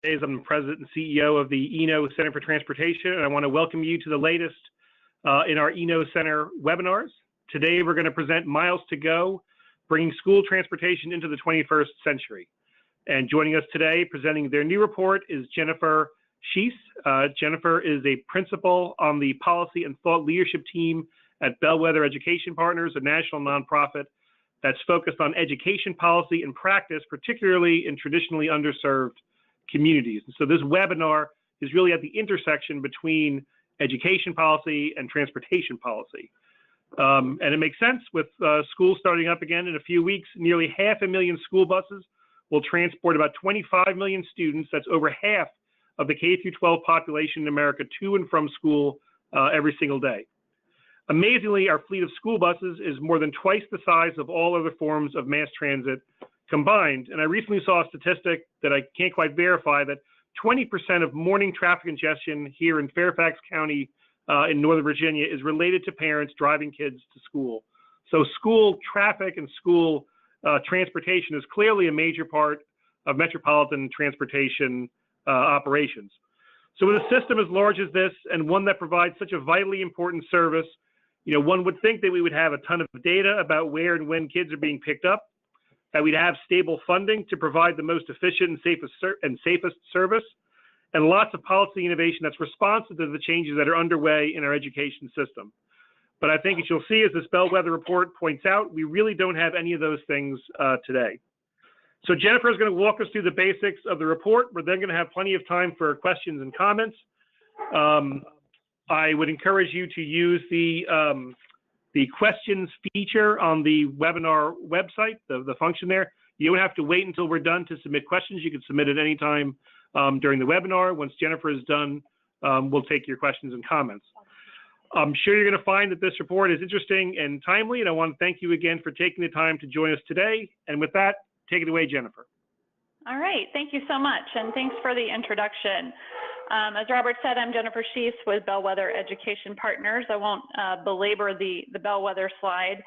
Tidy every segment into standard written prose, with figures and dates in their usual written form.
I'm the president and CEO of the Eno Center for Transportation, and I want to welcome you to the latest in our Eno Center webinars. Today, we're going to present Miles to Go, bringing school transportation into the 21st century. And joining us today, presenting their new report, is Jennifer Schiess. Jennifer is a principal on the policy and thought leadership team at Bellwether Education Partners, a national nonprofit that's focused on education policy and practice, particularly in traditionally underserved communities. And so this webinar is really at the intersection between education policy and transportation policy. And it makes sense with schools starting up again in a few weeks. Nearly 500,000 school buses will transport about 25 million students. That's over half of the K-12 population in America to and from school every single day. Amazingly, our fleet of school buses is more than twice the size of all other forms of mass transit combined. And I recently saw a statistic that I can't quite verify that 20% of morning traffic congestion here in Fairfax County in Northern Virginia is related to parents driving kids to school. So school traffic and school transportation is clearly a major part of metropolitan transportation operations. So with a system as large as this and one that provides such a vitally important service, one would think that we would have a ton of data about where and when kids are being picked up, that we'd have stable funding to provide the most efficient and safest service, and lots of policy innovation that's responsive to the changes that are underway in our education system. But I think, as you'll see, as this Bellwether report points out, we really don't have any of those things today. So Jennifer is going to walk us through the basics of the report. We're then going to have plenty of time for questions and comments. I would encourage you to use the questions feature on the webinar website, the function there. You don't have to wait until we're done to submit questions. You can submit at any time during the webinar. Once Jennifer is done, we'll take your questions and comments. I'm sure you're going to find that this report is interesting and timely, and I want to thank you again for taking the time to join us today. And with that, take it away, Jennifer. All right, thank you so much, and thanks for the introduction. As Robert said, I'm Jennifer Schiess with Bellwether Education Partners. I won't belabor the Bellwether slide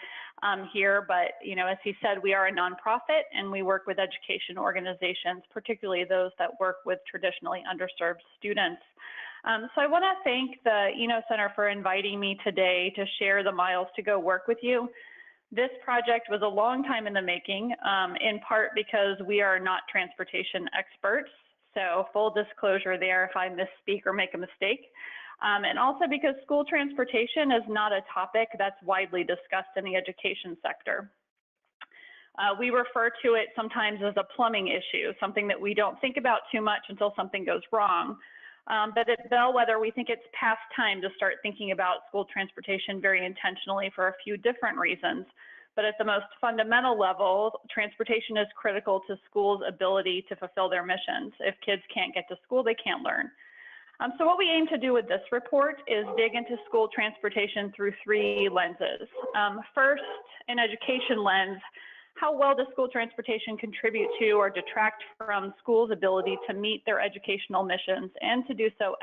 here, but as he said, we are a nonprofit and we work with education organizations, particularly those that work with traditionally underserved students. So I want to thank the Eno Center for inviting me today to share the Miles to Go work with you. This project was a long time in the making, in part because we are not transportation experts. So full disclosure there if I misspeak or make a mistake. And also because school transportation is not a topic that's widely discussed in the education sector. We refer to it sometimes as a plumbing issue, something that we don't think about too much until something goes wrong. But at Bellwether, we think it's past time to start thinking about school transportation very intentionally for a few different reasons. But at the most fundamental level, transportation is critical to schools' ability to fulfill their missions. If kids can't get to school, they can't learn. So what we aim to do with this report is dig into school transportation through three lenses. First, an education lens. How well does school transportation contribute to or detract from schools' ability to meet their educational missions and to do so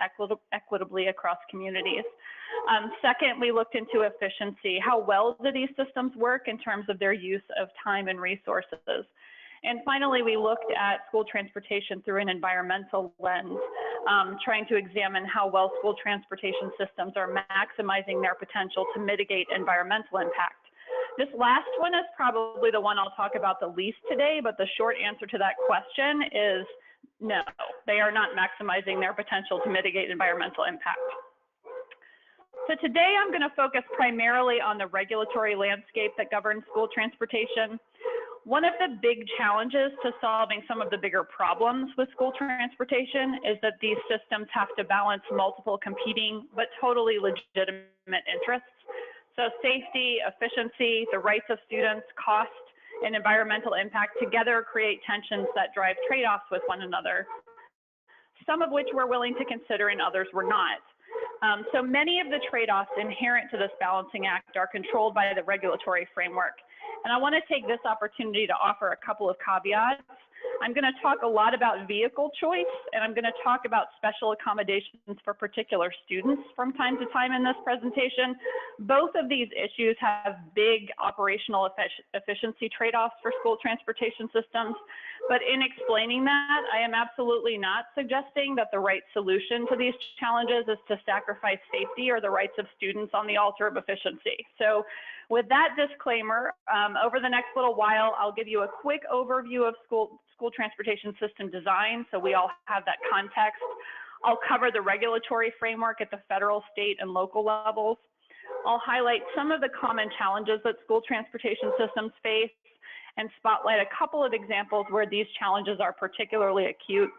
equitably across communities? Second, we looked into efficiency. How well do these systems work in terms of their use of time and resources? And finally, we looked at school transportation through an environmental lens, trying to examine how well school transportation systems are maximizing their potential to mitigate environmental impact. This last one is probably the one I'll talk about the least today, but the short answer to that question is no, they are not maximizing their potential to mitigate environmental impact. So today I'm going to focus primarily on the regulatory landscape that governs school transportation. One of the big challenges to solving some of the bigger problems with school transportation is that these systems have to balance multiple competing but totally legitimate interests. So safety, efficiency, the rights of students, cost, and environmental impact together create tensions that drive trade-offs with one another, some of which we're willing to consider and others we're not. So many of the trade-offs inherent to this balancing act are controlled by the regulatory framework. And I want to take this opportunity to offer a couple of caveats. I'm going to talk a lot about vehicle choice, and I'm going to talk about special accommodations for particular students from time to time in this presentation. Both of these issues have big operational efficiency trade-offs for school transportation systems, But in explaining that, I am absolutely not suggesting that the right solution to these challenges is to sacrifice safety or the rights of students on the altar of efficiency. So with that disclaimer, over the next little while, I'll give you a quick overview of school transportation system design, so we all have that context. I'll cover the regulatory framework at the federal, state, and local levels. I'll highlight some of the common challenges that school transportation systems face and spotlight a couple of examples where these challenges are particularly acute.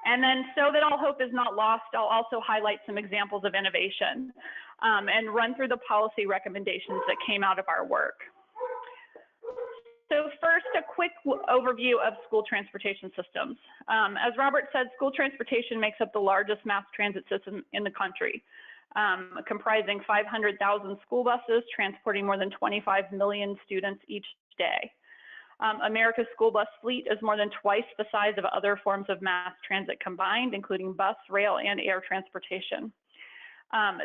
And then, so that all hope is not lost, I'll also highlight some examples of innovation and run through the policy recommendations that came out of our work. So first, a quick overview of school transportation systems. As Robert said, school transportation makes up the largest mass transit system in the country, comprising 500,000 school buses transporting more than 25 million students each day. America's school bus fleet is more than twice the size of other forms of mass transit combined, including bus, rail, and air transportation.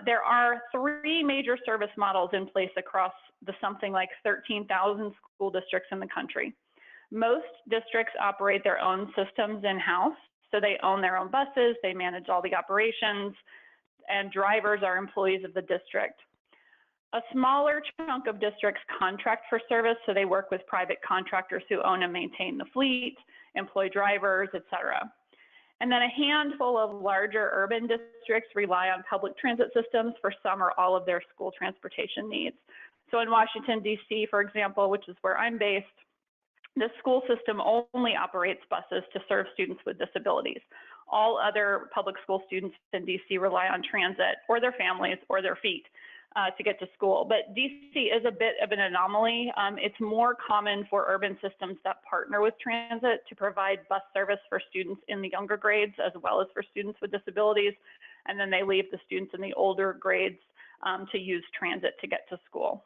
There are 3 major service models in place across the something like 13,000 school districts in the country. Most districts operate their own systems in-house, so they own their own buses, they manage all the operations, and drivers are employees of the district. A smaller chunk of districts contract for service, so they work with private contractors who own and maintain the fleet, employ drivers, et cetera. And then a handful of larger urban districts rely on public transit systems for some or all of their school transportation needs. So in Washington, D.C., for example, which is where I'm based, the school system only operates buses to serve students with disabilities. All other public school students in D.C. rely on transit or their families or their feet to get to school. But DC is a bit of an anomaly. It's more common for urban systems that partner with transit to provide bus service for students in the younger grades as well as for students with disabilities. And then they leave the students in the older grades to use transit to get to school.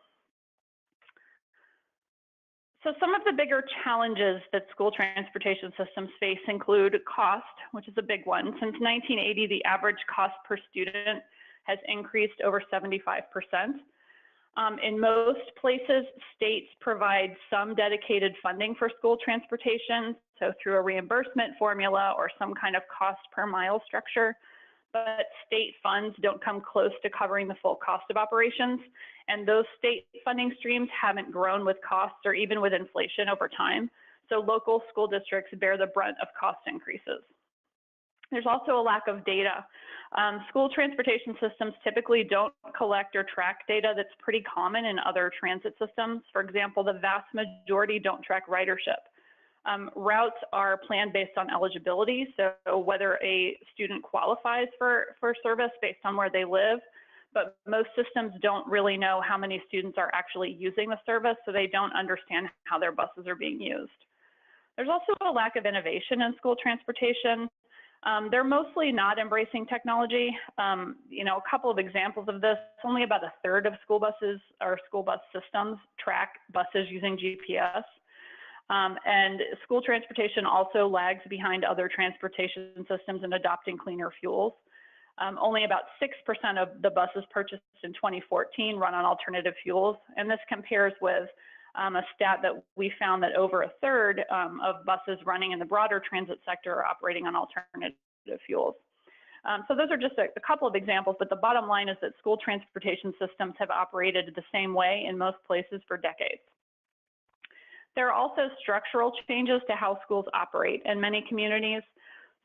So some of the bigger challenges that school transportation systems face include cost, which is a big one. Since 1980, the average cost per student has increased over 75%. In most places, states provide some dedicated funding for school transportation, so through a reimbursement formula or some kind of cost per mile structure, but state funds don't come close to covering the full cost of operations, and those state funding streams haven't grown with costs or even with inflation over time, so local school districts bear the brunt of cost increases. There's also a lack of data. School transportation systems typically don't collect or track data that's pretty common in other transit systems. For example, the vast majority don't track ridership. Routes are planned based on eligibility, so whether a student qualifies for service based on where they live, but most systems don't really know how many students are actually using the service, so they don't understand how their buses are being used. There's also a lack of innovation in school transportation. They're mostly not embracing technology. You know, a couple of examples of this, only about 1/3 of school buses or school bus systems track buses using GPS. And school transportation also lags behind other transportation systems in adopting cleaner fuels. Only about 6% of the buses purchased in 2014 run on alternative fuels. And this compares with a stat that we found that over 1/3 of buses running in the broader transit sector are operating on alternative fuels. So those are just a couple of examples, but the bottom line is that school transportation systems have operated the same way in most places for decades. There are also structural changes to how schools operate in many communities.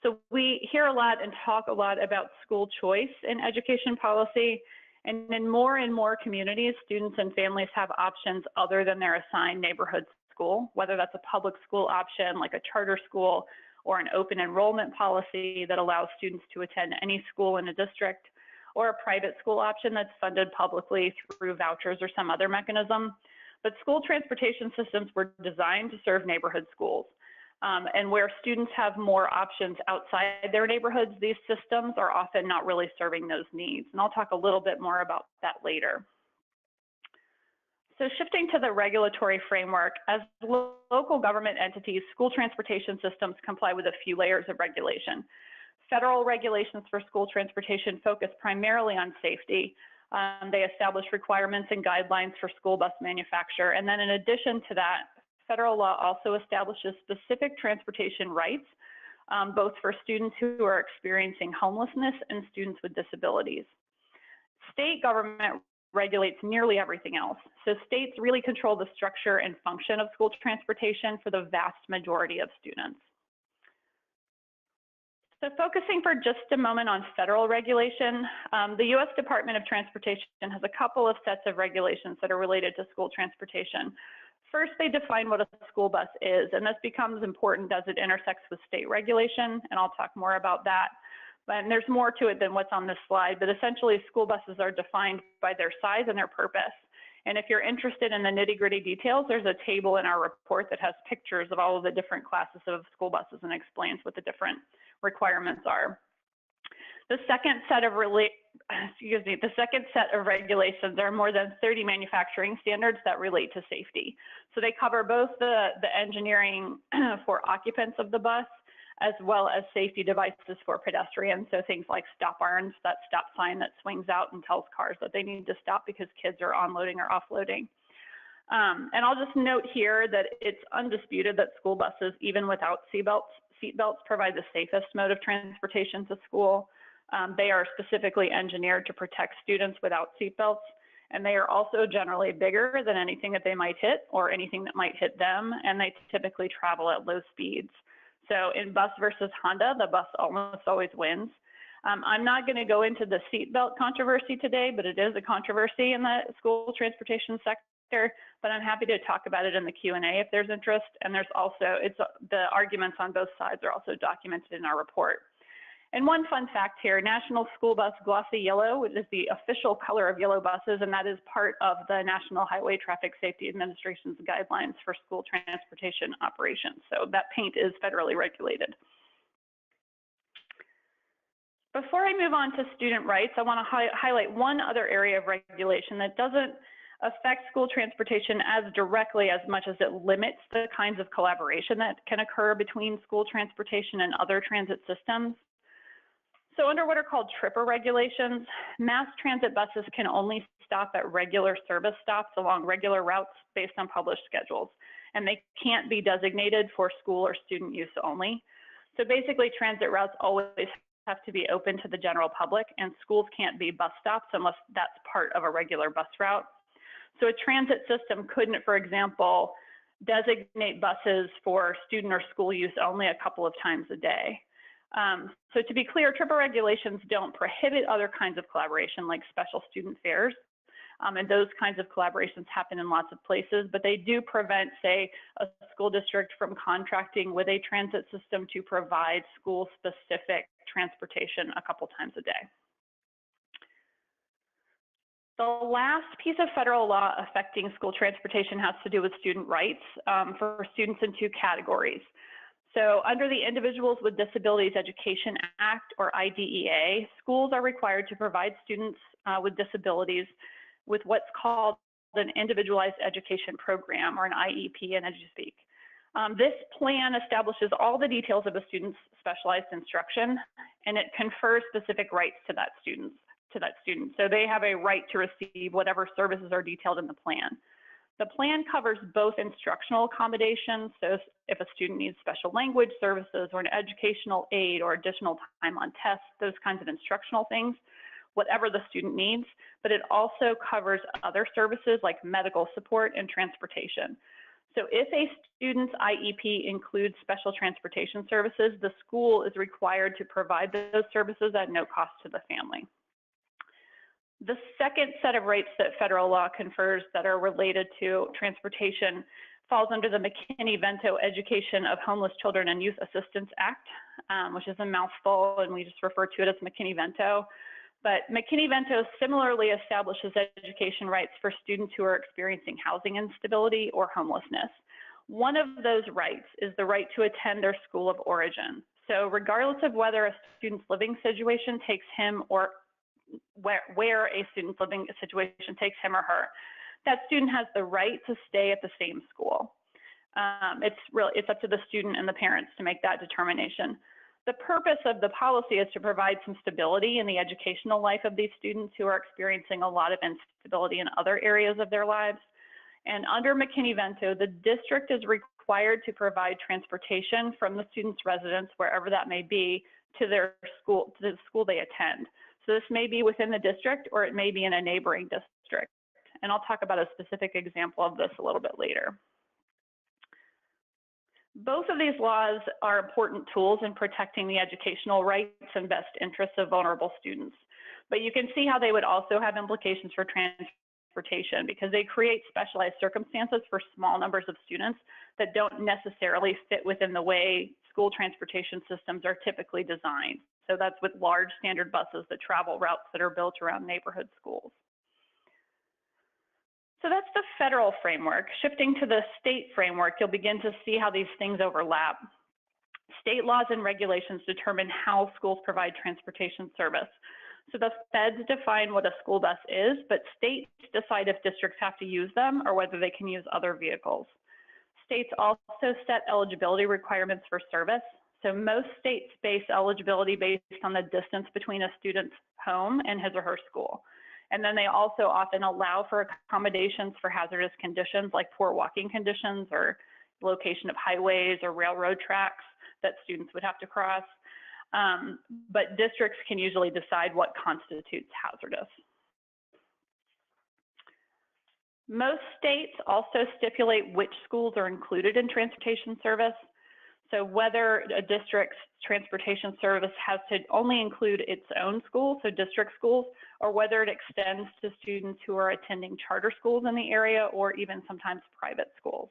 So we hear a lot and talk a lot about school choice in education policy. And in more and more communities, students and families have options other than their assigned neighborhood school, whether that's a public school option like a charter school or an open enrollment policy that allows students to attend any school in a district, or a private school option that's funded publicly through vouchers or some other mechanism. But school transportation systems were designed to serve neighborhood schools. And where students have more options outside their neighborhoods, these systems are often not really serving those needs. And I'll talk a little bit more about that later. So shifting to the regulatory framework, as local government entities, school transportation systems comply with a few layers of regulation. Federal regulations for school transportation focus primarily on safety. They establish requirements and guidelines for school bus manufacture. And then in addition to that, federal law also establishes specific transportation rights, both for students who are experiencing homelessness and students with disabilities. State government regulates nearly everything else. So states really control the structure and function of school transportation for the vast majority of students. So focusing for just a moment on federal regulation, the U.S. Department of Transportation has a couple of sets of regulations that are related to school transportation. First, they define what a school bus is, and this becomes important as it intersects with state regulation, and I'll talk more about that. And there's more to it than what's on this slide, but essentially school buses are defined by their size and their purpose. And if you're interested in the nitty-gritty details, there's a table in our report that has pictures of all of the different classes of school buses and explains what the different requirements are. The second set of regulations are more than 30 manufacturing standards that relate to safety. So they cover both the engineering for occupants of the bus, as well as safety devices for pedestrians. So things like stop arms, that stop sign that swings out and tells cars that they need to stop because kids are onloading or offloading. And I'll just note here that it's undisputed that school buses, even without seatbelts provide the safest mode of transportation to school. They are specifically engineered to protect students without seatbelts, and they are also generally bigger than anything that they might hit or anything that might hit them, and they typically travel at low speeds. So in Bus versus Honda, the bus almost always wins. I'm not going to go into the seatbelt controversy today, but it is a controversy in the school transportation sector, but I'm happy to talk about it in the Q&A if there's interest. And there's also, the arguments on both sides are also documented in our report. And one fun fact here, National School Bus Glossy Yellow, which is the official color of yellow buses, and that is part of the National Highway Traffic Safety Administration's guidelines for school transportation operations. So that paint is federally regulated. Before I move on to student rights, I want to highlight one other area of regulation that doesn't affect school transportation as directly as much as it limits the kinds of collaboration that can occur between school transportation and other transit systems. So under what are called tripper regulations, mass transit buses can only stop at regular service stops along regular routes based on published schedules, and they can't be designated for school or student use only. So basically transit routes always have to be open to the general public, and schools can't be bus stops unless that's part of a regular bus route. So a transit system couldn't, for example, designate buses for student or school use only a couple of times a day. So to be clear, tripper regulations don't prohibit other kinds of collaboration like special student fairs, and those kinds of collaborations happen in lots of places, but they do prevent, say, a school district from contracting with a transit system to provide school-specific transportation a couple times a day. The last piece of federal law affecting school transportation has to do with student rights for students in two categories. So under the Individuals with Disabilities Education Act, or IDEA, schools are required to provide students with disabilities with what's called an Individualized Education Program, or an IEP in EduSpeak. This plan establishes all the details of a student's specialized instruction, and it confers specific rights to that student. So they have a right to receive whatever services are detailed in the plan. The plan covers both instructional accommodations, so if a student needs special language services or an educational aid or additional time on tests, those kinds of instructional things, whatever the student needs, but it also covers other services like medical support and transportation. So if a student's IEP includes special transportation services, the school is required to provide those services at no cost to the family. The second set of rights that federal law confers that are related to transportation falls under the McKinney-Vento Education of Homeless Children and Youth Assistance Act, which is a mouthful, and we just refer to it as McKinney-Vento. But McKinney-Vento similarly establishes education rights for students who are experiencing housing instability or homelessness. One of those rights is the right to attend their school of origin. So regardless of whether a student's living situation takes him or where a student's living situation takes him or her, that student has the right to stay at the same school. It's up to the student and the parents to make that determination. The purpose of the policy is to provide some stability in the educational life of these students who are experiencing a lot of instability in other areas of their lives. And under McKinney-Vento, the district is required to provide transportation from the student's residence, wherever that may be, to their school, to the school they attend. So this may be within the district, or it may be in a neighboring district. And I'll talk about a specific example of this a little bit later. Both of these laws are important tools in protecting the educational rights and best interests of vulnerable students. But you can see how they would also have implications for transportation, because they create specialized circumstances for small numbers of students that don't necessarily fit within the way school transportation systems are typically designed. So that's with large standard buses that travel routes that are built around neighborhood schools. So that's the federal framework. Shifting to the state framework, you'll begin to see how these things overlap. State laws and regulations determine how schools provide transportation service. So the feds define what a school bus is, but states decide if districts have to use them or whether they can use other vehicles. States also set eligibility requirements for service. So most states base eligibility based on the distance between a student's home and his or her school. And then they also often allow for accommodations for hazardous conditions like poor walking conditions or location of highways or railroad tracks that students would have to cross. But districts can usually decide what constitutes hazardous. Most states also stipulate which schools are included in transportation service. So whether a district's transportation service has to only include its own schools, so district schools, or whether it extends to students who are attending charter schools in the area or even sometimes private schools.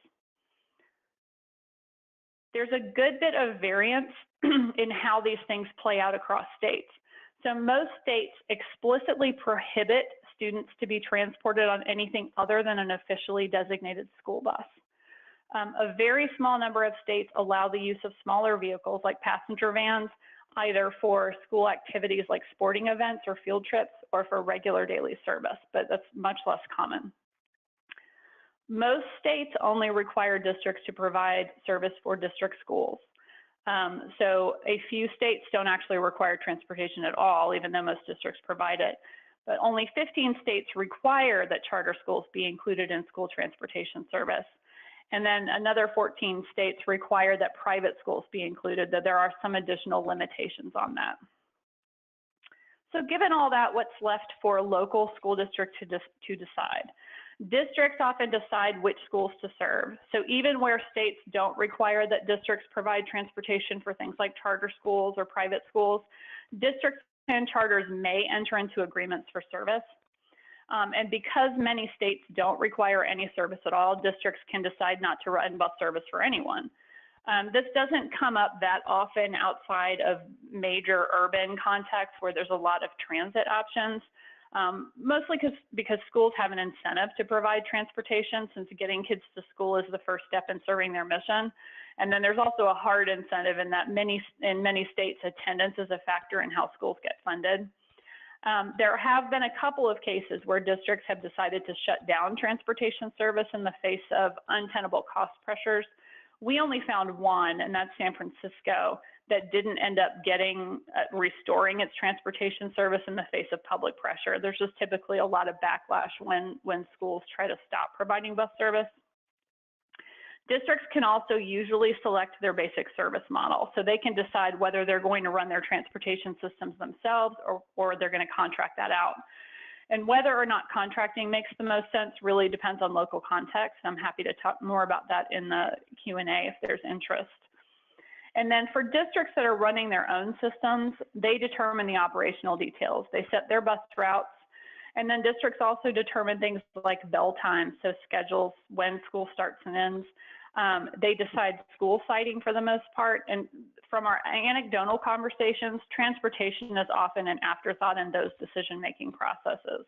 There's a good bit of variance in how these things play out across states. So most states explicitly prohibit students to be transported on anything other than an officially designated school bus. A very small number of states allow the use of smaller vehicles like passenger vans, either for school activities like sporting events or field trips, or for regular daily service, but that's much less common. Most states only require districts to provide service for district schools. So a few states don't actually require transportation at all, even though most districts provide it. But only 15 states require that charter schools be included in school transportation service. And then another 14 states require that private schools be included, though there are some additional limitations on that. So given all that, what's left for a local school district to decide? Districts often decide which schools to serve. So even where states don't require that districts provide transportation for things like charter schools or private schools, districts and charters may enter into agreements for service. And because many states don't require any service at all, districts can decide not to run bus service for anyone. This doesn't come up that often outside of major urban contexts where there's a lot of transit options, mostly because schools have an incentive to provide transportation, since getting kids to school is the first step in serving their mission. And then there's also a hard incentive in that in many states, attendance is a factor in how schools get funded. There have been a couple of cases where districts have decided to shut down transportation service in the face of untenable cost pressures. We only found one, and that's San Francisco, that didn't end up restoring its transportation service in the face of public pressure. There's just typically a lot of backlash when schools try to stop providing bus service. Districts can also usually select their basic service model. So they can decide whether they're going to run their transportation systems themselves or they're going to contract that out. And whether or not contracting makes the most sense really depends on local context. I'm happy to talk more about that in the Q&A if there's interest. And then for districts that are running their own systems, they determine the operational details. They set their bus routes. And then districts also determine things like bell times, so schedules when school starts and ends. They decide school siting for the most part. And from our anecdotal conversations, transportation is often an afterthought in those decision-making processes.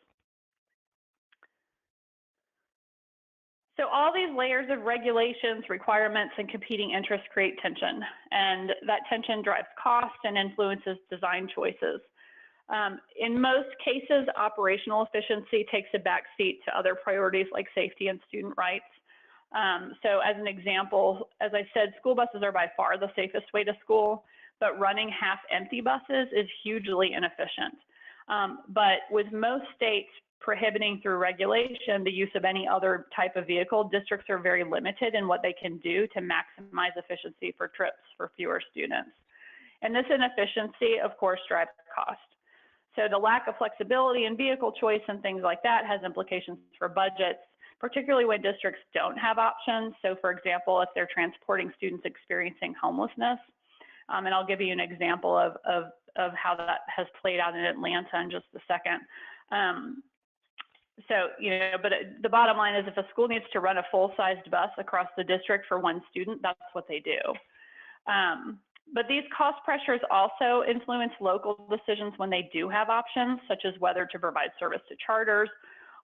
So all these layers of regulations, requirements, and competing interests create tension. And that tension drives cost and influences design choices. In most cases, operational efficiency takes a backseat to other priorities like safety and student rights. So as an example, as I said, school buses are by far the safest way to school, but running half-empty buses is hugely inefficient. But with most states prohibiting through regulation the use of any other type of vehicle, districts are very limited in what they can do to maximize efficiency for trips for fewer students. And this inefficiency, of course, drives cost. So the lack of flexibility in vehicle choice and things like that has implications for budgets, particularly when districts don't have options. So for example, if they're transporting students experiencing homelessness, and I'll give you an example of how that has played out in Atlanta in just a second. So, but the bottom line is if a school needs to run a full-sized bus across the district for one student, that's what they do. But these cost pressures also influence local decisions when they do have options, such as whether to provide service to charters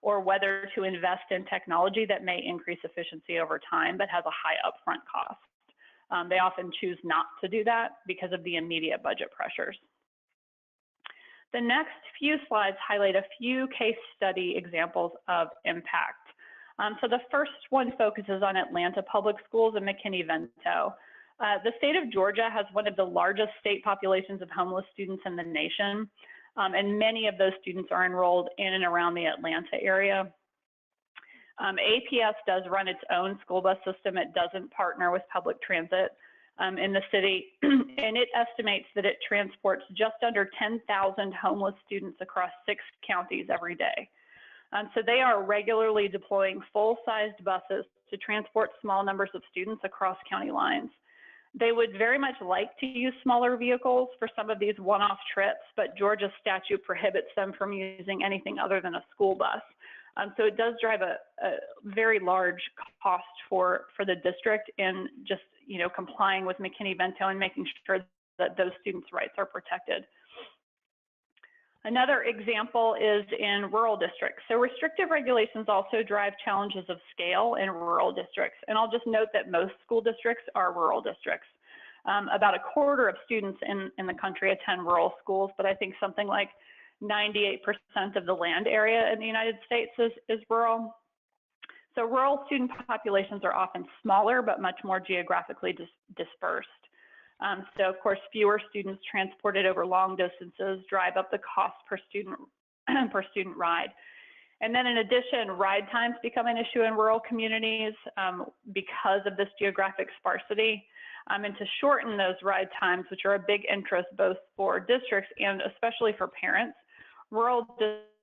or whether to invest in technology that may increase efficiency over time but has a high upfront cost. They often choose not to do that because of the immediate budget pressures. The next few slides highlight a few case study examples of impact. So the first one focuses on Atlanta Public Schools and McKinney-Vento. The state of Georgia has one of the largest state populations of homeless students in the nation, and many of those students are enrolled in and around the Atlanta area. APS does run its own school bus system. It doesn't partner with public transit in the city, and it estimates that it transports just under 10,000 homeless students across 6 counties every day. So they are regularly deploying full-sized buses to transport small numbers of students across county lines. They would very much like to use smaller vehicles for some of these one-off trips, but Georgia statute prohibits them from using anything other than a school bus. So it does drive a very large cost for the district in just, complying with McKinney-Vento and making sure that those students' rights are protected. Another example is in rural districts. So restrictive regulations also drive challenges of scale in rural districts. And I'll just note that most school districts are rural districts. About a quarter of students in the country attend rural schools, but I think something like 98% of the land area in the United States is rural. So rural student populations are often smaller, but much more geographically dispersed. So of course, fewer students transported over long distances drive up the cost per student ride. And then in addition, ride times become an issue in rural communities because of this geographic sparsity. And to shorten those ride times, which are a big interest both for districts and especially for parents, rural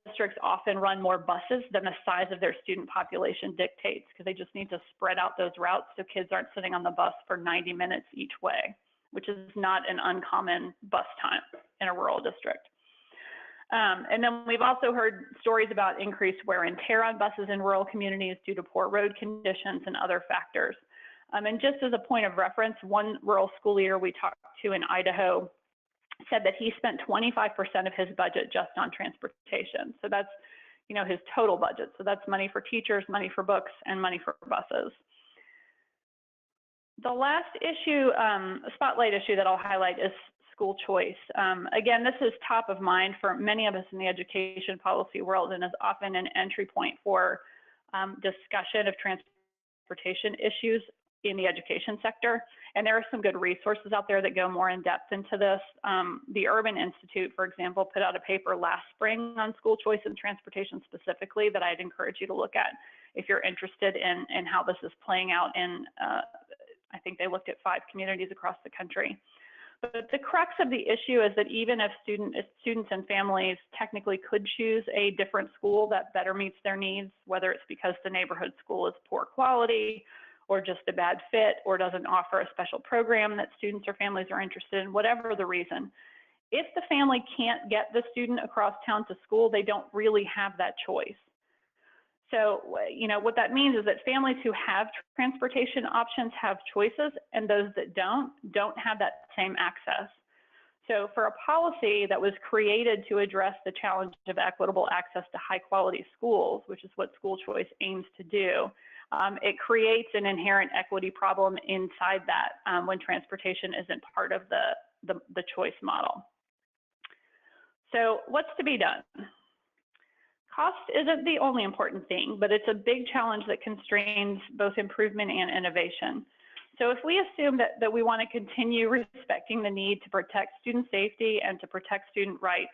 districts often run more buses than the size of their student population dictates because they just need to spread out those routes so kids aren't sitting on the bus for 90 minutes each way, which is not an uncommon bus time in a rural district. And then we've also heard stories about increased wear and tear on buses in rural communities due to poor road conditions and other factors. And just as a point of reference, one rural school leader we talked to in Idaho said that he spent 25% of his budget just on transportation. So that's, his total budget. So that's money for teachers, money for books, and money for buses. The last issue, spotlight issue that I'll highlight is school choice. Again, this is top of mind for many of us in the education policy world and is often an entry point for discussion of transportation issues in the education sector. And there are some good resources out there that go more in depth into this. The Urban Institute, for example, put out a paper last spring on school choice and transportation specifically that I'd encourage you to look at if you're interested in how this is playing out in, I think they looked at 5 communities across the country. But the crux of the issue is that even if students and families technically could choose a different school that better meets their needs, whether it's because the neighborhood school is poor quality or just a bad fit or doesn't offer a special program that students or families are interested in, whatever the reason, if the family can't get the student across town to school, they don't really have that choice. So, what that means is that families who have transportation options have choices, and those that don't have that same access. So for a policy that was created to address the challenge of equitable access to high quality schools, which is what school choice aims to do, it creates an inherent equity problem inside that when transportation isn't part of the choice model. So what's to be done? Cost isn't the only important thing, but it's a big challenge that constrains both improvement and innovation. So if we assume that we want to continue respecting the need to protect student safety and to protect student rights,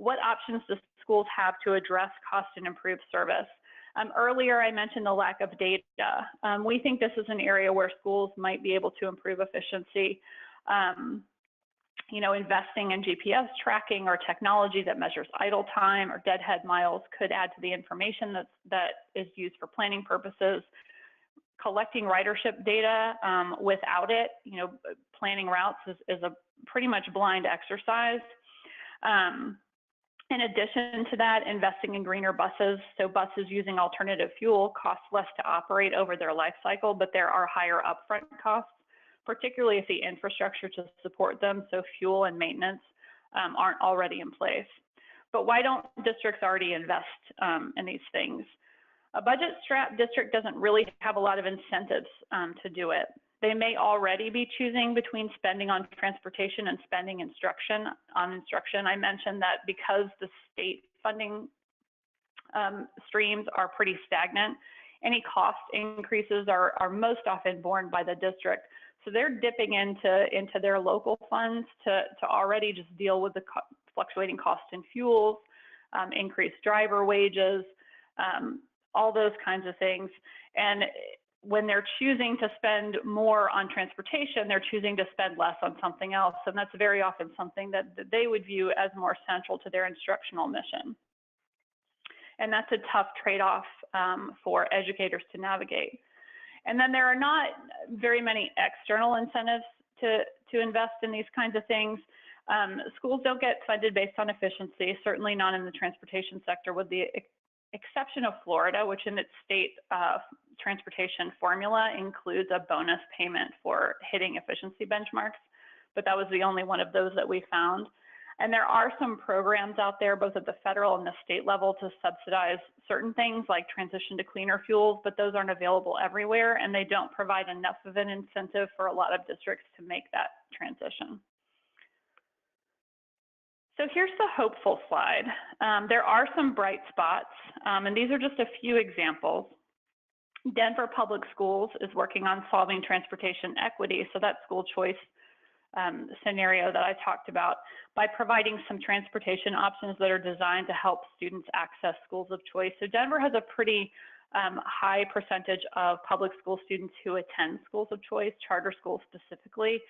what options do schools have to address cost and improve service? Earlier, I mentioned the lack of data. We think this is an area where schools might be able to improve efficiency. You know, investing in GPS tracking or technology that measures idle time or deadhead miles could add to the information that is used for planning purposes. Collecting ridership data without it, you know, planning routes is a pretty much blind exercise. In addition to that, investing in greener buses. So buses using alternative fuel cost less to operate over their life cycle, but there are higher upfront costs, particularly if the infrastructure to support them, so fuel and maintenance, aren't already in place. But why don't districts already invest in these things? A budget-strapped district doesn't really have a lot of incentives to do it. They may already be choosing between spending on transportation and spending on instruction. I mentioned that because the state funding streams are pretty stagnant, any cost increases are most often borne by the district. So they're dipping into their local funds to already just deal with the fluctuating cost in fuels, increased driver wages, all those kinds of things. And when they're choosing to spend more on transportation, they're choosing to spend less on something else. And that's very often something that they would view as more central to their instructional mission. And that's a tough trade-off for educators to navigate. And then there are not very many external incentives to invest in these kinds of things. Schools don't get funded based on efficiency, certainly not in the transportation sector, with the exception of Florida, which in its state transportation formula includes a bonus payment for hitting efficiency benchmarks, but that was the only one of those that we found. And there are some programs out there, both at the federal and the state level, to subsidize certain things like transition to cleaner fuels, but those aren't available everywhere, and they don't provide enough of an incentive for a lot of districts to make that transition. So here's the hopeful slide. There are some bright spots, and these are just a few examples. Denver Public Schools is working on solving transportation equity, so that school choice scenario that I talked about, by providing some transportation options that are designed to help students access schools of choice. So Denver has a pretty high percentage of public school students who attend schools of choice, charter schools specifically,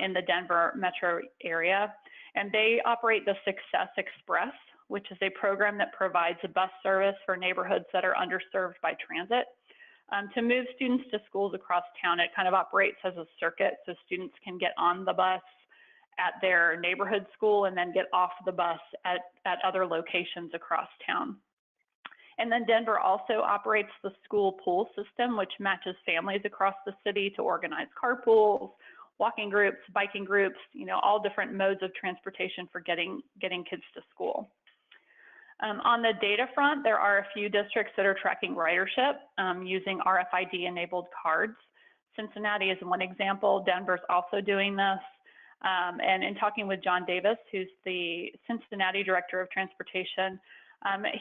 in the Denver metro area. And they operate the Success Express, which is a program that provides a bus service for neighborhoods that are underserved by transit. To move students to schools across town, it kind of operates as a circuit, so students can get on the bus at their neighborhood school and then get off the bus at other locations across town. And then Denver also operates the school pool system, which matches families across the city to organize carpools, walking groups, biking groups, you know, all different modes of transportation for getting kids to school. On the data front, there are a few districts that are tracking ridership using RFID-enabled cards. Cincinnati is one example. Denver's also doing this. And in talking with John Davis, who's the Cincinnati Director of Transportation,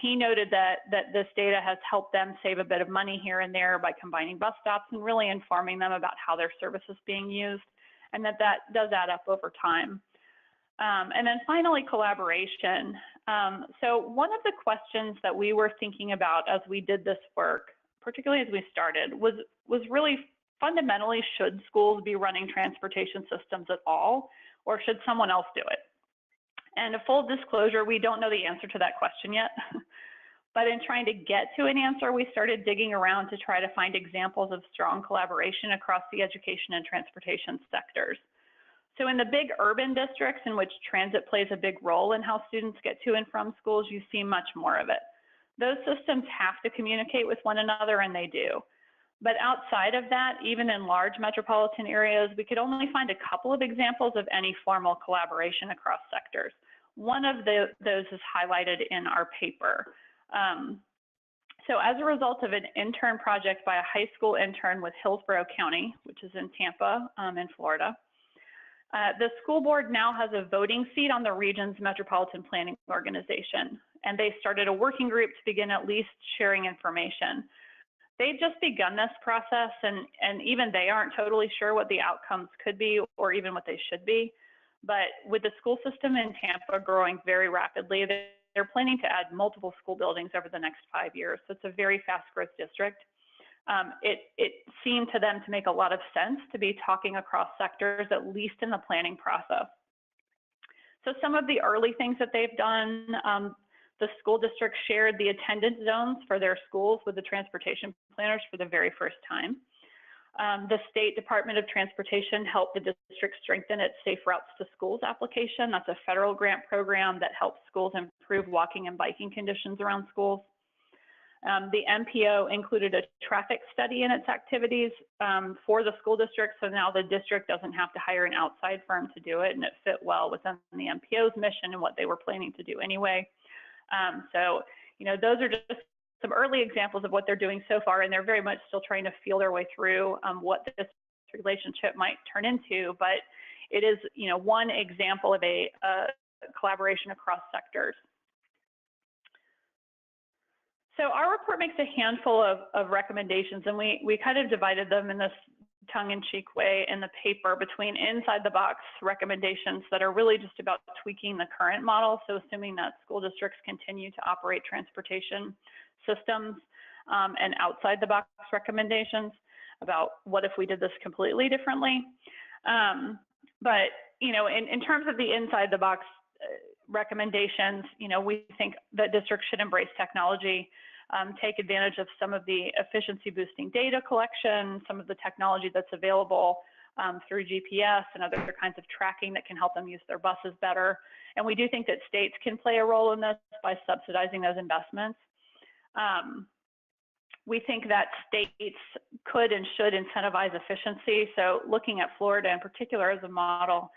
he noted that this data has helped them save a bit of money here and there by combining bus stops and really informing them about how their service is being used, and that does add up over time. And then finally, collaboration. So one of the questions that we were thinking about as we did this work, particularly as we started, was really fundamentally, should schools be running transportation systems at all, or should someone else do it? And a full disclosure, we don't know the answer to that question yet. But in trying to get to an answer, we started digging around to try to find examples of strong collaboration across the education and transportation sectors. So in the big urban districts in which transit plays a big role in how students get to and from schools, you see much more of it. Those systems have to communicate with one another, and they do. But outside of that, even in large metropolitan areas, we could only find a couple of examples of any formal collaboration across sectors. One of those is highlighted in our paper. So as a result of an intern project by a high school intern with Hillsborough County, which is in Tampa, in Florida, the school board now has a voting seat on the region's metropolitan planning organization, and they started a working group to begin at least sharing information. They've just begun this process, and even they aren't totally sure what the outcomes could be or even what they should be. But with the school system in Tampa growing very rapidly, they're planning to add multiple school buildings over the next 5 years. So it's a very fast growth district. It seemed to them to make a lot of sense to be talking across sectors, at least in the planning process. So some of the early things that they've done, the school district shared the attendance zones for their schools with the transportation planners for the very first time. The State Department of Transportation helped the district strengthen its Safe Routes to Schools application. That's a federal grant program that helps schools improve walking and biking conditions around schools. The MPO included a traffic study in its activities for the school district, so now the district doesn't have to hire an outside firm to do it, and it fit well within the MPO's mission and what they were planning to do anyway. So, you know, those are just some early examples of what they're doing so far, and they're very much still trying to feel their way through what this relationship might turn into, but it is, you know, one example of a collaboration across sectors. So our report makes a handful of recommendations, and we kind of divided them in this tongue-in-cheek way in the paper between inside-the-box recommendations that are really just about tweaking the current model, so assuming that school districts continue to operate transportation systems, and outside-the-box recommendations about what if we did this completely differently. But, you know, in terms of the inside-the-box recommendations, you know, we think that districts should embrace technology, take advantage of some of the efficiency boosting data collection, some of the technology that's available through GPS and other kinds of tracking that can help them use their buses better. And we do think that states can play a role in this by subsidizing those investments. We think that states could and should incentivize efficiency. So looking at Florida in particular as a model,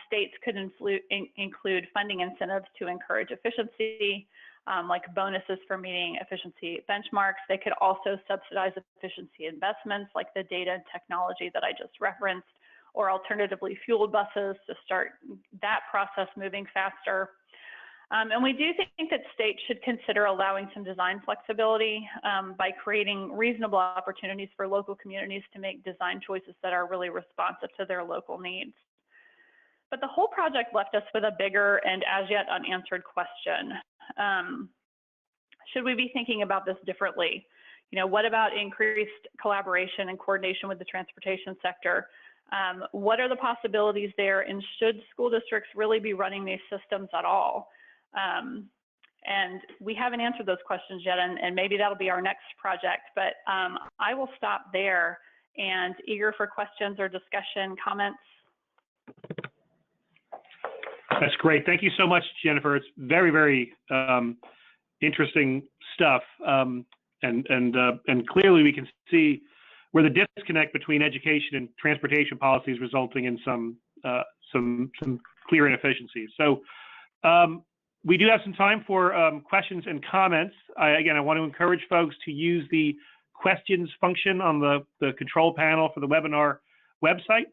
states could include funding incentives to encourage efficiency, like bonuses for meeting efficiency benchmarks. They could also subsidize efficiency investments like the data and technology that I just referenced, or alternatively fueled buses to start that process moving faster. And we do think that states should consider allowing some design flexibility by creating reasonable opportunities for local communities to make design choices that are really responsive to their local needs. But the whole project left us with a bigger and as yet unanswered question. Should we be thinking about this differently? You know, what about increased collaboration and coordination with the transportation sector? What are the possibilities there, and should school districts really be running these systems at all? And we haven't answered those questions yet, and maybe that'll be our next project, but I will stop there and eager for questions or discussion, comments. That's great. Thank you so much, Jennifer. It's very, very interesting stuff, and clearly we can see where the disconnect between education and transportation policy is resulting in some clear inefficiencies. So we do have some time for questions and comments. Again, I want to encourage folks to use the questions function on the control panel for the webinar website.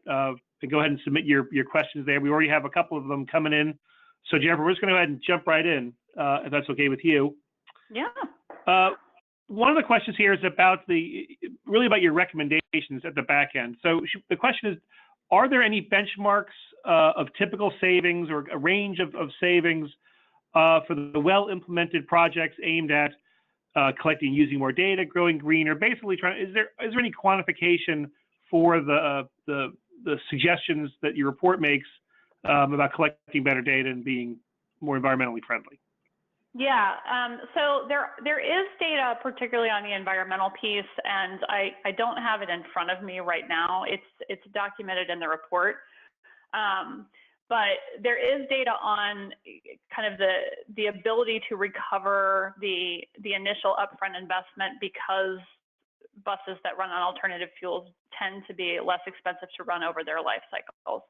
To go ahead and submit your questions there. We already have a couple of them coming in. So Jennifer, we're just going to go ahead and jump right in, if that's okay with you. Yeah. One of the questions here is about really about your recommendations at the back end. So the question is, are there any benchmarks of typical savings or a range of savings for the well-implemented projects aimed at collecting, using more data, growing greener? Basically, is there any quantification for the suggestions that your report makes about collecting better data and being more environmentally friendly? Yeah, so there is data, particularly on the environmental piece, and I don't have it in front of me right now. It's documented in the report, but there is data on kind of the ability to recover the initial upfront investment, because buses that run on alternative fuels tend to be less expensive to run over their life cycles.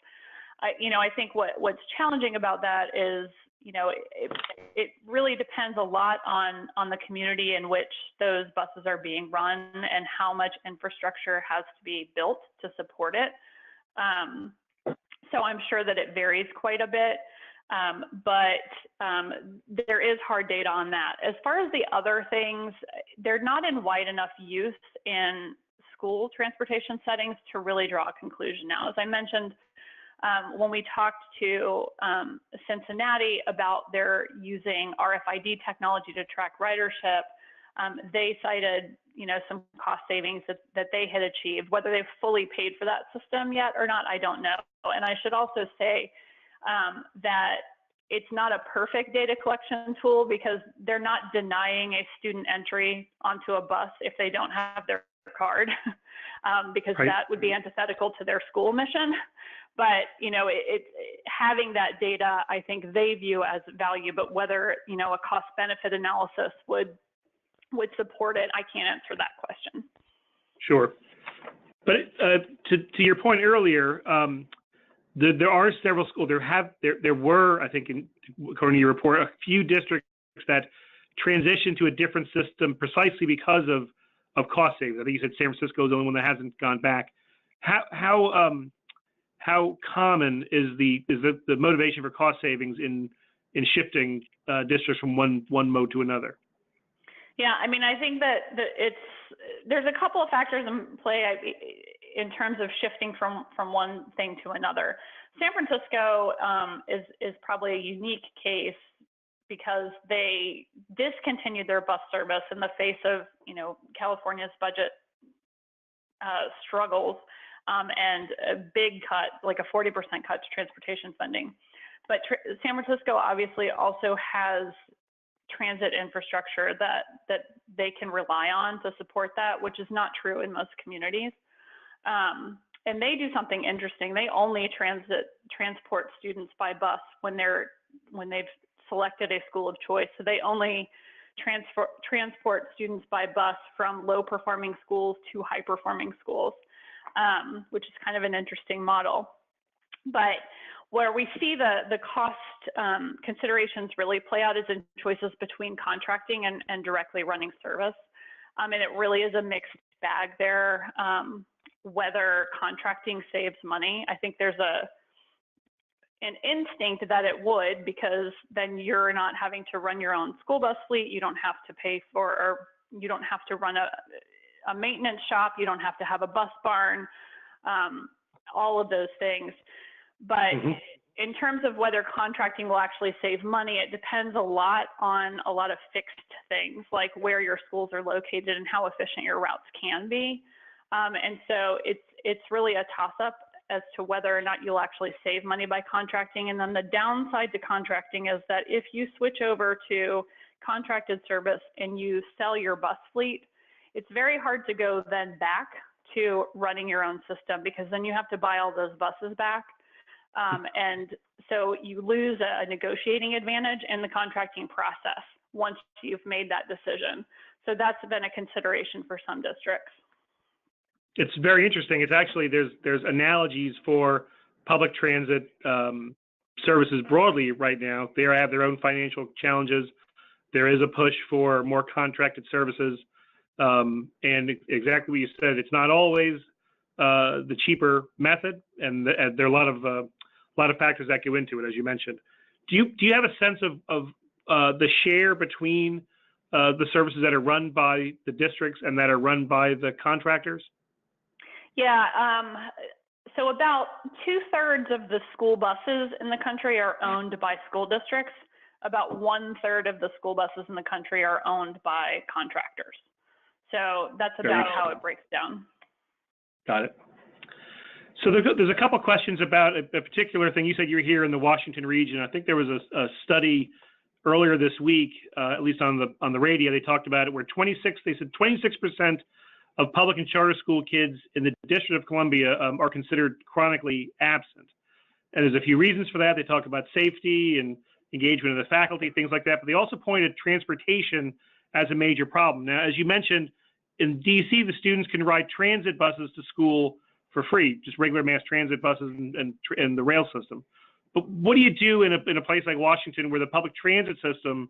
I think what's challenging about that is, it really depends a lot on the community in which those buses are being run and how much infrastructure has to be built to support it. So I'm sure that it varies quite a bit, but there is hard data on that. As far as the other things, they're not in wide enough use in school transportation settings to really draw a conclusion now. As I mentioned, When we talked to Cincinnati about their using RFID technology to track ridership, they cited, some cost savings that they had achieved. Whether they've fully paid for that system yet or not, I don't know. And I should also say that it's not a perfect data collection tool, because they're not denying a student entry onto a bus if they don't have their card, because Right. that would be antithetical to their school mission. But, having that data, I think they view as value, but whether, a cost benefit analysis would support it, I can't answer that question. Sure. But to your point earlier, there are several schools. There were, I think, according to your report, a few districts that transitioned to a different system precisely because of cost savings. I think you said San Francisco is the only one that hasn't gone back. How common is the motivation for cost savings in shifting districts from one mode to another? Yeah, I mean, I think that there's a couple of factors in play in terms of shifting from one thing to another. San Francisco is probably a unique case because they discontinued their bus service in the face of, California's budget struggles and a big cut, like a 40% cut to transportation funding. But San Francisco obviously also has transit infrastructure that they can rely on to support that, which is not true in most communities. And they do something interesting. They only transport students by bus when they've selected a school of choice. So they only transport students by bus from low performing schools to high performing schools, which is kind of an interesting model. But where we see the cost considerations really play out is in choices between contracting and directly running service. And it really is a mixed bag there, whether contracting saves money. I think there's an instinct that it would, because then you're not having to run your own school bus fleet. You don't have to pay for, or you don't have to run a maintenance shop. You don't have to have a bus barn, all of those things. But in terms of whether contracting will actually save money, it depends a lot on a lot of fixed things, like where your schools are located and how efficient your routes can be. And so it's really a toss-up as to whether or not you'll actually save money by contracting. And then the downside to contracting is that if you switch over to contracted service and you sell your bus fleet, it's very hard to go then back to running your own system, because then you have to buy all those buses back. And so you lose a negotiating advantage in the contracting process once you've made that decision. So that's been a consideration for some districts. It's very interesting. It's actually, there's analogies for public transit services broadly right now. They have their own financial challenges. There is a push for more contracted services. And exactly what you said, it's not always the cheaper method, and there are a lot of factors that go into it, as you mentioned. Do you have a sense of the share between the services that are run by the districts and that are run by the contractors? Yeah, so about 2/3 of the school buses in the country are owned by school districts. About 1/3 of the school buses in the country are owned by contractors. So that's about how it breaks down. Got it. So there's a couple questions about a particular thing. You said you're here in the Washington region. I think there was a study earlier this week, at least on the radio. They talked about it where 26% of public and charter school kids in the District of Columbia are considered chronically absent. And there's a few reasons for that. They talk about safety and engagement of the faculty, things like that. But they also pointed transportation as a major problem. Now, as you mentioned, in DC, the students can ride transit buses to school for free, just regular mass transit buses and the rail system. But what do you do in a place like Washington where the public transit system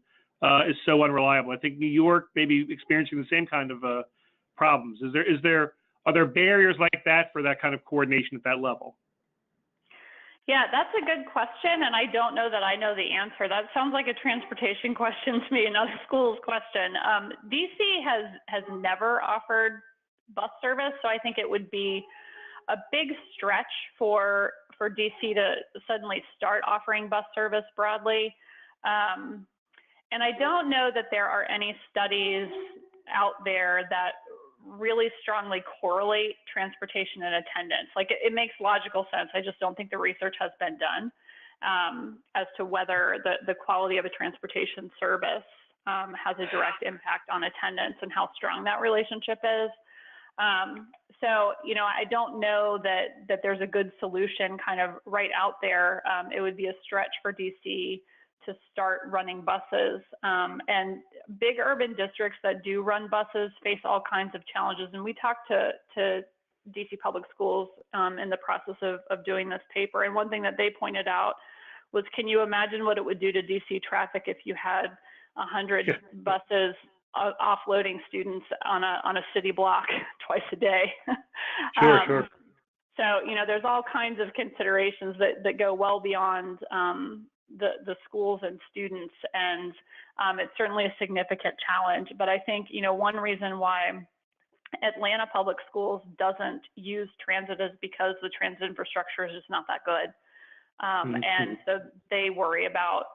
is so unreliable? I think New York may be experiencing the same kind of problems. Are there barriers like that for that kind of coordination at that level? Yeah, that's a good question, and I don't know that I know the answer. That sounds like a transportation question to me, not a schools question. DC has never offered bus service, so I think it would be a big stretch for DC to suddenly start offering bus service broadly. And I don't know that there are any studies out there that really strongly correlate transportation and attendance. Like it makes logical sense. I just don't think the research has been done as to whether the quality of a transportation service has a direct impact on attendance and how strong that relationship is. So, you know, I don't know that there's a good solution kind of right out there. It would be a stretch for DC to start running buses. And big urban districts that do run buses face all kinds of challenges. And we talked to DC Public Schools in the process of doing this paper. And one thing that they pointed out was, can you imagine what it would do to DC traffic if you had 100 buses offloading students on a city block twice a day? Sure. So, you know, there's all kinds of considerations that go well beyond the schools and students, and it's certainly a significant challenge. But I think, you know, one reason why Atlanta Public Schools doesn't use transit is because the transit infrastructure is just not that good. And so they worry about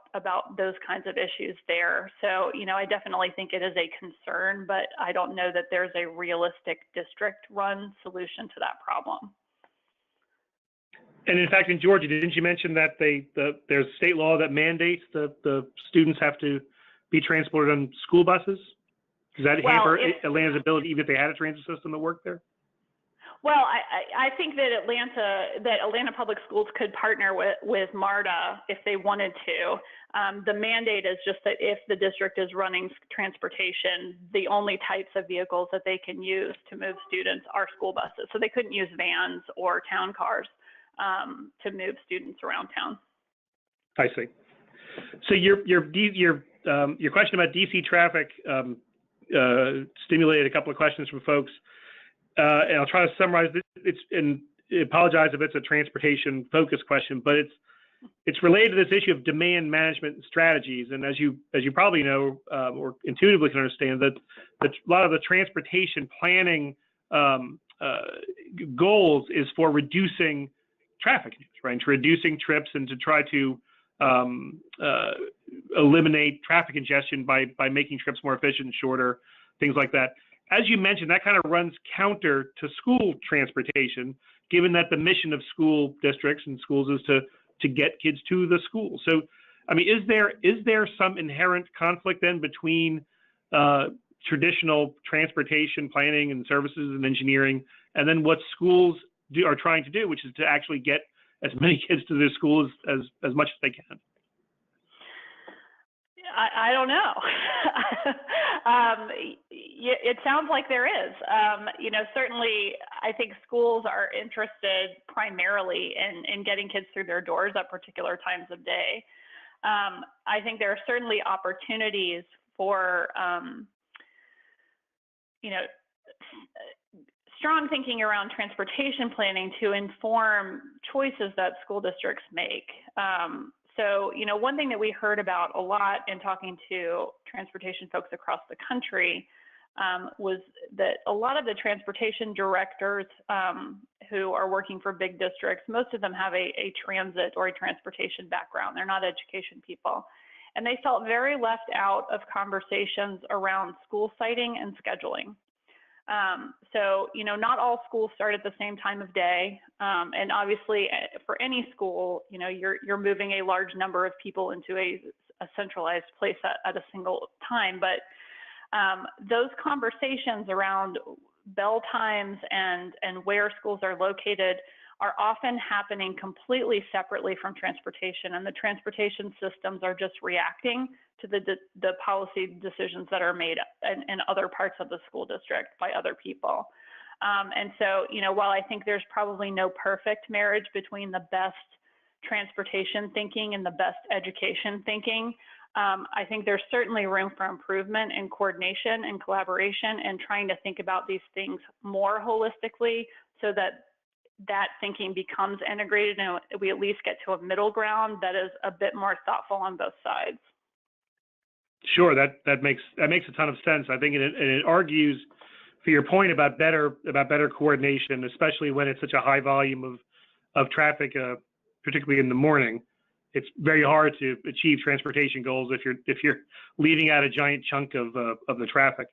those kinds of issues there. So, you know, I definitely think it is a concern, but I don't know that there's a realistic district-run solution to that problem. And in fact, in Georgia, didn't you mention that there's state law that mandates the students have to be transported on school buses? Does that hamper Atlanta's ability, even if they had a transit system that worked there? Well, I think that Atlanta Public Schools could partner with MARTA if they wanted to. The mandate is just that if the district is running transportation, the only types of vehicles that they can use to move students are school buses. So they couldn't use vans or town cars to move students around town. I see. So your question about DC traffic stimulated a couple of questions from folks. And I'll try to summarize this. And I apologize if it's a transportation focused question, but it's related to this issue of demand management strategies. And as you probably know, or intuitively can understand, that a lot of the transportation planning goals is for reducing traffic, right? To reducing trips and to try to eliminate traffic congestion by making trips more efficient and shorter, things like that. As you mentioned, that kind of runs counter to school transportation, given that the mission of school districts and schools is to get kids to the school. So, I mean, is there some inherent conflict then between traditional transportation planning and services and engineering, and then what schools are trying to do, which is to actually get as many kids to their schools as much as they can? I don't know. It sounds like there is. You know, certainly I think schools are interested primarily in getting kids through their doors at particular times of day. I think there are certainly opportunities for, you know, strong thinking around transportation planning to inform choices that school districts make. So, you know, one thing that we heard about a lot in talking to transportation folks across the country was that a lot of the transportation directors who are working for big districts, most of them have a transit or a transportation background. They're not education people. And they felt very left out of conversations around school siting and scheduling. So, you know, not all schools start at the same time of day. And obviously for any school, you know, you're moving a large number of people into a centralized place at a single time. But those conversations around bell times and where schools are located are often happening completely separately from transportation, and the transportation systems are just reacting to the policy decisions that are made in other parts of the school district by other people. And so, you know, while I think there's probably no perfect marriage between the best transportation thinking and the best education thinking, I think there's certainly room for improvement in coordination and collaboration and trying to think about these things more holistically so that thinking becomes integrated and we at least get to a middle ground that is a bit more thoughtful on both sides. Sure, that makes a ton of sense. I think it argues for your point about better coordination, especially when it's such a high volume of traffic, particularly in the morning. It's very hard to achieve transportation goals if you're leaving out a giant chunk of the traffic.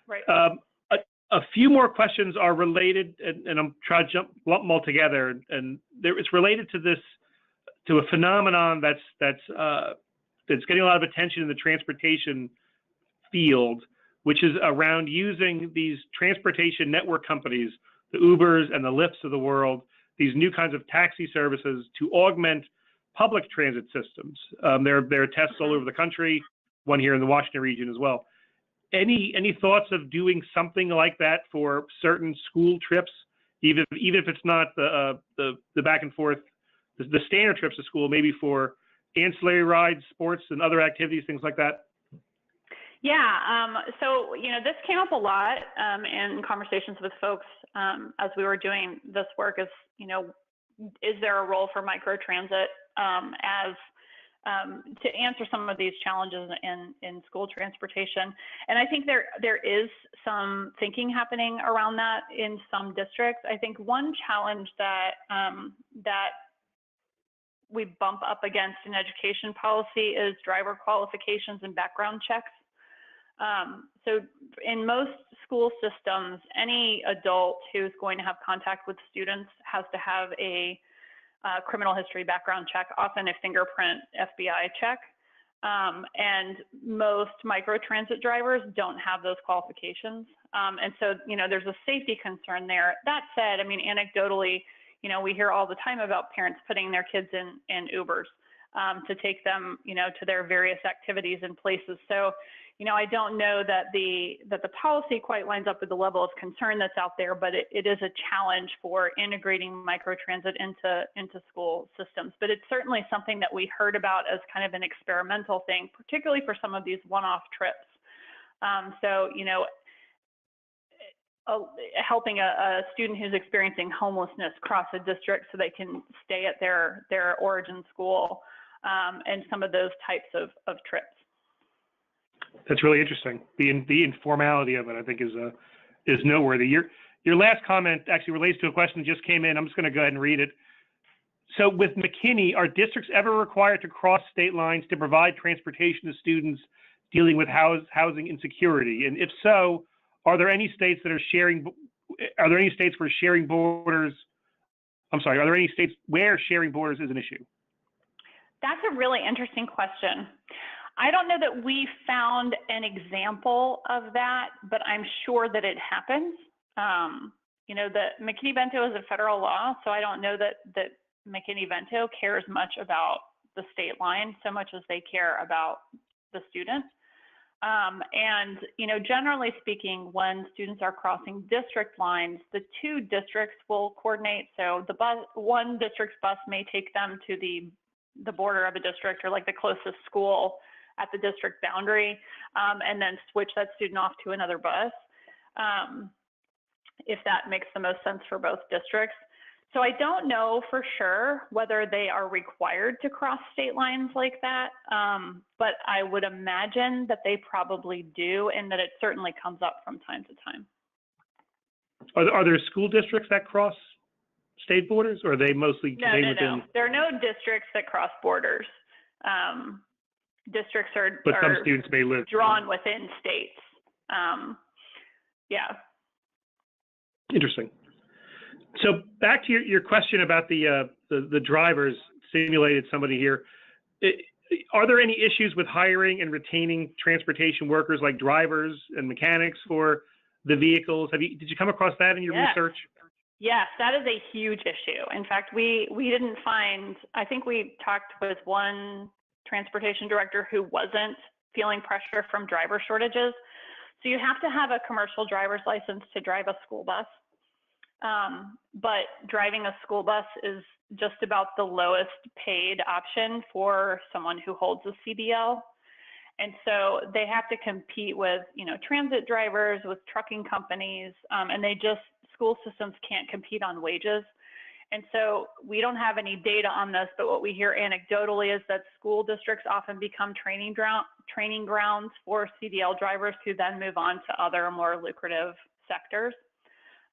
Right. A few more questions are related, and I'm trying to lump them all together. And it's related to a phenomenon that's getting a lot of attention in the transportation field, which is around using these transportation network companies, the Ubers and the Lyfts of the world, these new kinds of taxi services to augment public transit systems. There are tests all over the country, one here in the Washington region as well. Any thoughts of doing something like that for certain school trips, even if it's not the back and forth, the standard trips to school, maybe for ancillary rides, sports, and other activities, things like that? Yeah, so, this came up a lot in conversations with folks as we were doing this work is, is there a role for microtransit to answer some of these challenges in school transportation? And I think there is some thinking happening around that in some districts. I think one challenge that we bump up against in education policy is driver qualifications and background checks. So in most school systems, any adult who's going to have contact with students has to have a criminal history background check, often a fingerprint FBI check. And most microtransit drivers don't have those qualifications. And so, there's a safety concern there. That said, anecdotally, we hear all the time about parents putting their kids in Ubers to take them, to their various activities and places. So, I don't know that the policy quite lines up with the level of concern that's out there, but it is a challenge for integrating microtransit into school systems. But it's certainly something that we heard about as kind of an experimental thing, particularly for some of these one-off trips. Helping a student who's experiencing homelessness cross a district so they can stay at their origin school, and some of those types of trips. That's really interesting. The informality of it, I think, is noteworthy. Your last comment actually relates to a question that just came in. I'm just going to go ahead and read it. So with McKinney, are districts ever required to cross state lines to provide transportation to students dealing with housing insecurity? And if so, are there any states that are sharing? Are there any states where sharing borders? I'm sorry. Are there any states where sharing borders is an issue? That's a really interesting question. I don't know that we found an example of that, but I'm sure that it happens. The McKinney-Vento is a federal law, so I don't know that McKinney-Vento cares much about the state line so much as they care about the student. Generally speaking, when students are crossing district lines, the two districts will coordinate. So one district's bus may take them to the border of a district or like the closest school at the district boundary, and then switch that student off to another bus, if that makes the most sense for both districts. So I don't know for sure whether they are required to cross state lines like that, but I would imagine that they probably do, and that it certainly comes up from time to time. Are there school districts that cross state borders, or are they mostly contained within? No. There are no districts that cross borders. Districts are, but some students may live drawn within states. Yeah. Interesting. So back to your question about the drivers, simulated somebody here. Are there any issues with hiring and retaining transportation workers like drivers and mechanics for the vehicles? Did you come across that in your research? Yes, that is a huge issue. In fact, we didn't find, I think we talked with one transportation director who wasn't feeling pressure from driver shortages. So you have to have a commercial driver's license to drive a school bus. But driving a school bus is just about the lowest paid option for someone who holds a CDL. And so they have to compete with, transit drivers, with trucking companies, and school systems can't compete on wages. And so we don't have any data on this, but what we hear anecdotally is that school districts often become training grounds for CDL drivers who then move on to other more lucrative sectors.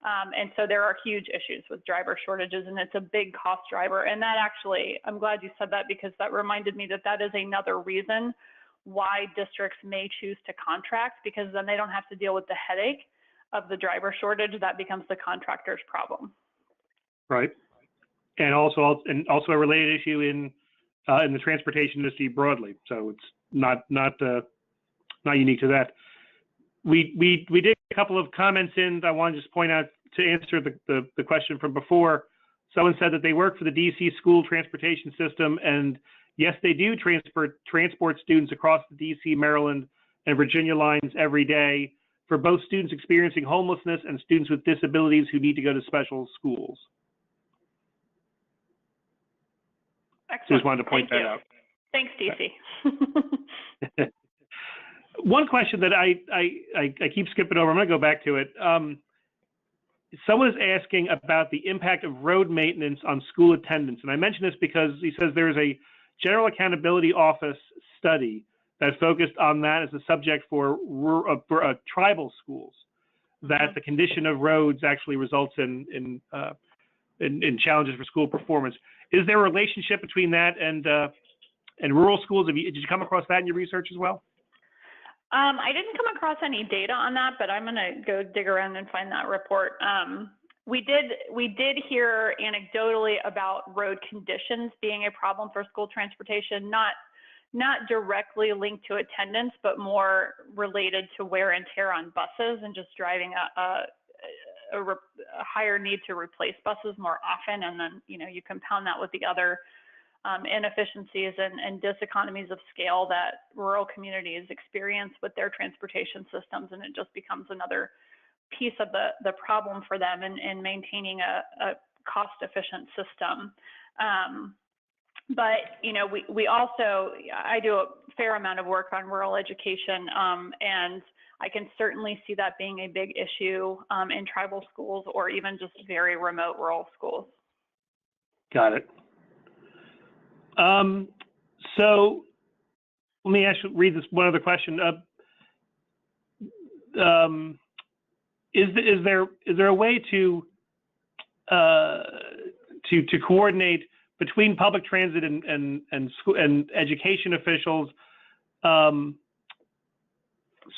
And so there are huge issues with driver shortages, and it's a big cost driver. And that actually, I'm glad you said that, because that reminded me that that is another reason why districts may choose to contract, because then they don't have to deal with the headache of the driver shortage. That becomes the contractor's problem. Right. And also a related issue in the transportation industry broadly. So it's not unique to that. We did a couple of comments in. I want to just point out to answer the question from before. Someone said that they work for the DC school transportation system, and yes, they do transport students across the DC, Maryland, and Virginia lines every day for both students experiencing homelessness and students with disabilities who need to go to special schools. Excellent. So just wanted to point that out. Thanks, DC. One question that I keep skipping over, I'm going to go back to it. Someone is asking about the impact of road maintenance on school attendance. And I mention this because he says there is a General Accountability Office study that focused on that as a subject for tribal schools, that the condition of roads actually results in challenges for school performance. Is there a relationship between that and rural schools? Did you come across that in your research as well? I didn't come across any data on that, but I'm going to go dig around and find that report. We did hear anecdotally about road conditions being a problem for school transportation, not directly linked to attendance, but more related to wear and tear on buses and just driving a higher need to replace buses more often. And then, you compound that with the other inefficiencies and diseconomies of scale that rural communities experience with their transportation systems, and it just becomes another piece of the problem for them in maintaining a cost-efficient system. But we also, I do a fair amount of work on rural education, and I can certainly see that being a big issue in tribal schools or even just very remote rural schools. Got it. So let me read this one other question. Is there a way to coordinate between public transit and school and education officials,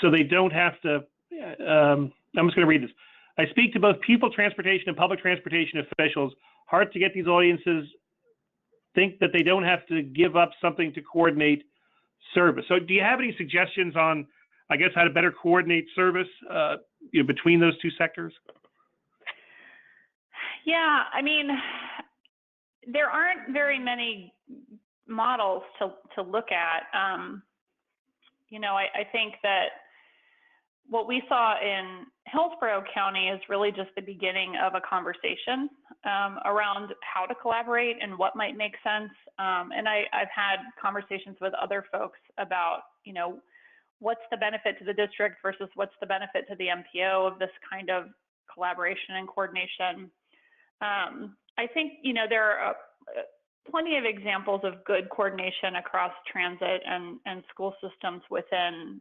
so they don't have to? I'm just going to read this. I speak to both pupil transportation and public transportation officials. Hard to get these audiences think that they don't have to give up something to coordinate service. So do you have any suggestions on, I guess, how to better coordinate service between those two sectors? Yeah, I mean, there aren't very many models to look at. I think that what we saw in Hillsborough County is really just the beginning of a conversation around how to collaborate and what might make sense. And I've had conversations with other folks about, what's the benefit to the district versus what's the benefit to the MPO of this kind of collaboration and coordination. I think, there are plenty of examples of good coordination across transit and school systems within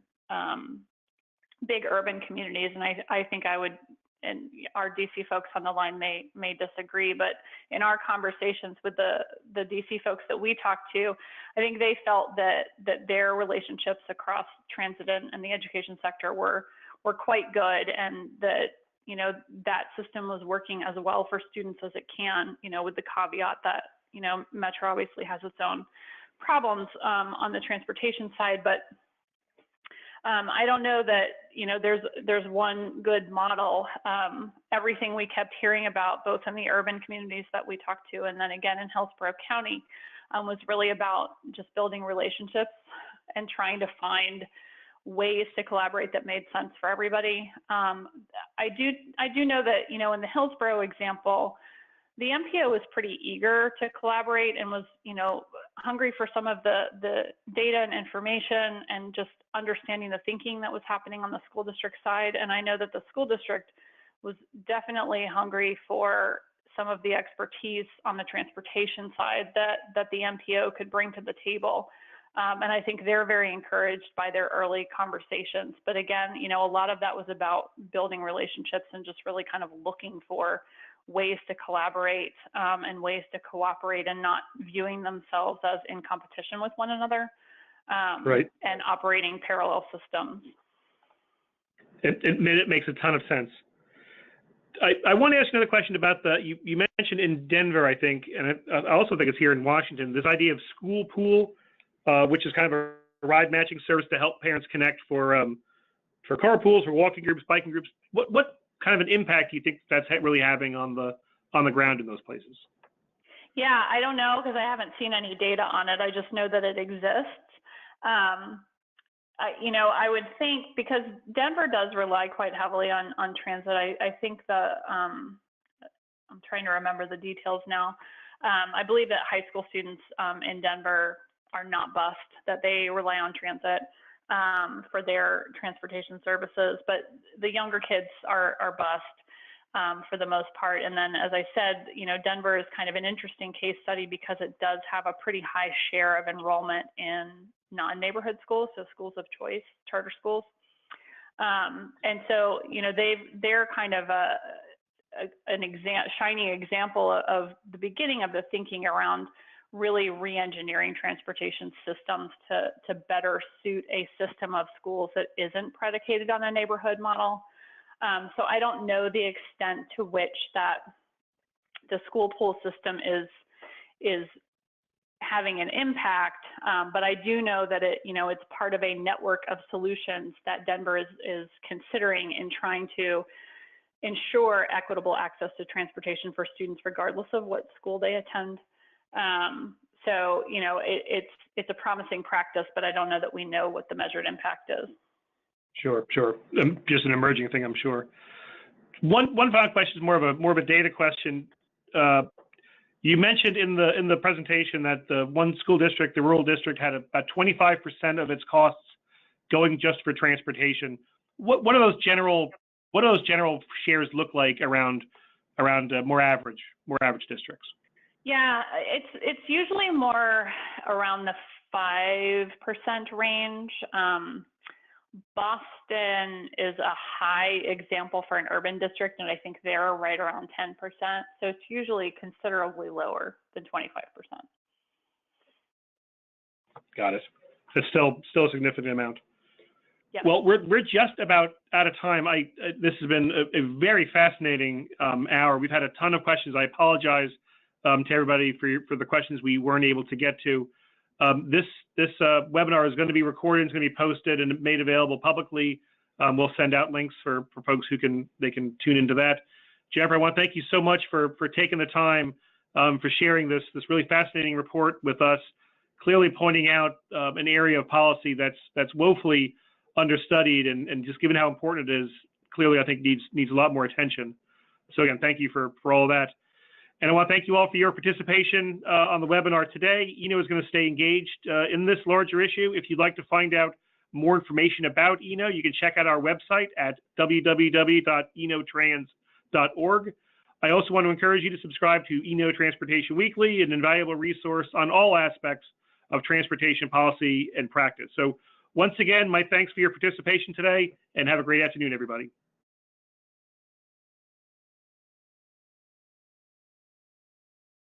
big urban communities, and I think I would, and our DC folks on the line may disagree, but in our conversations with the DC folks that we talked to, I think they felt that their relationships across transit and the education sector were quite good, and that that system was working as well for students as it can, with the caveat that Metro obviously has its own problems on the transportation side, but I don't know that there's one good model. Everything we kept hearing about, both in the urban communities that we talked to, and then again in Hillsborough County, was really about just building relationships and trying to find ways to collaborate that made sense for everybody. I do know that in the Hillsborough example, the MPO was pretty eager to collaborate and was, hungry for some of the data and information and just understanding the thinking that was happening on the school district side. And I know that the school district was definitely hungry for some of the expertise on the transportation side that the MPO could bring to the table. And I think they're very encouraged by their early conversations. But again, you know, a lot of that was about building relationships and just really kind of looking for ways to collaborate and ways to cooperate and not viewing themselves as in competition with one another Right. and operating parallel systems. It makes a ton of sense. I want to ask another question about you mentioned in Denver, I think, and I also think it's here in Washington, this idea of School Pool, which is kind of a ride matching service to help parents connect for carpools, for walking groups, biking groups. What kind of an impact do you think that's really having on the ground in those places? Yeah, I don't know because I haven't seen any data on it. I just know that it exists. You know, I would think because Denver does rely quite heavily on transit. I think I'm trying to remember the details now. I believe that high school students in Denver are not bused, that they rely on transit for their transportation services, but the younger kids are bused for the most part. And then, as I said, you know, Denver is kind of an interesting case study because it does have a pretty high share of enrollment in non-neighborhood schools, so schools of choice, charter schools. And so, you know, they're kind of an shining example of the beginning of the thinking around really re-engineering transportation systems to better suit a system of schools that isn't predicated on a neighborhood model. So I don't know the extent to which that the school pool system is having an impact, but I do know that it's part of a network of solutions that Denver is considering in trying to ensure equitable access to transportation for students regardless of what school they attend. So, you know, it's a promising practice, but I don't know that we know what the measured impact is. Sure. Just an emerging thing, I'm sure. One final question is more of a data question. You mentioned in the presentation that the one school district, the rural district, had about 25% of its costs going just for transportation. What do those general shares look like around more average districts? Yeah, it's usually more around the 5% range. Boston is a high example for an urban district, and I think they're right around 10%. So it's usually considerably lower than 25%. Got it. It's still a significant amount. Yep. Well, we're just about out of time. This has been a very fascinating hour. We've had a ton of questions. I apologize to everybody for the questions we weren't able to get to. This webinar is going to be recorded. It's going to be posted and made available publicly. We'll send out links for folks who can tune into that. Jennifer, I want to thank you so much for taking the time for sharing this really fascinating report with us, clearly pointing out an area of policy that's woefully understudied, and just given how important it is, clearly I think needs a lot more attention. So again, thank you for all of that. And I want to thank you all for your participation on the webinar today. Eno is going to stay engaged in this larger issue. If you'd like to find out more information about Eno, you can check out our website at www.enotrans.org. I also want to encourage you to subscribe to Eno Transportation Weekly, an invaluable resource on all aspects of transportation policy and practice. So once again, my thanks for your participation today, and have a great afternoon, everybody.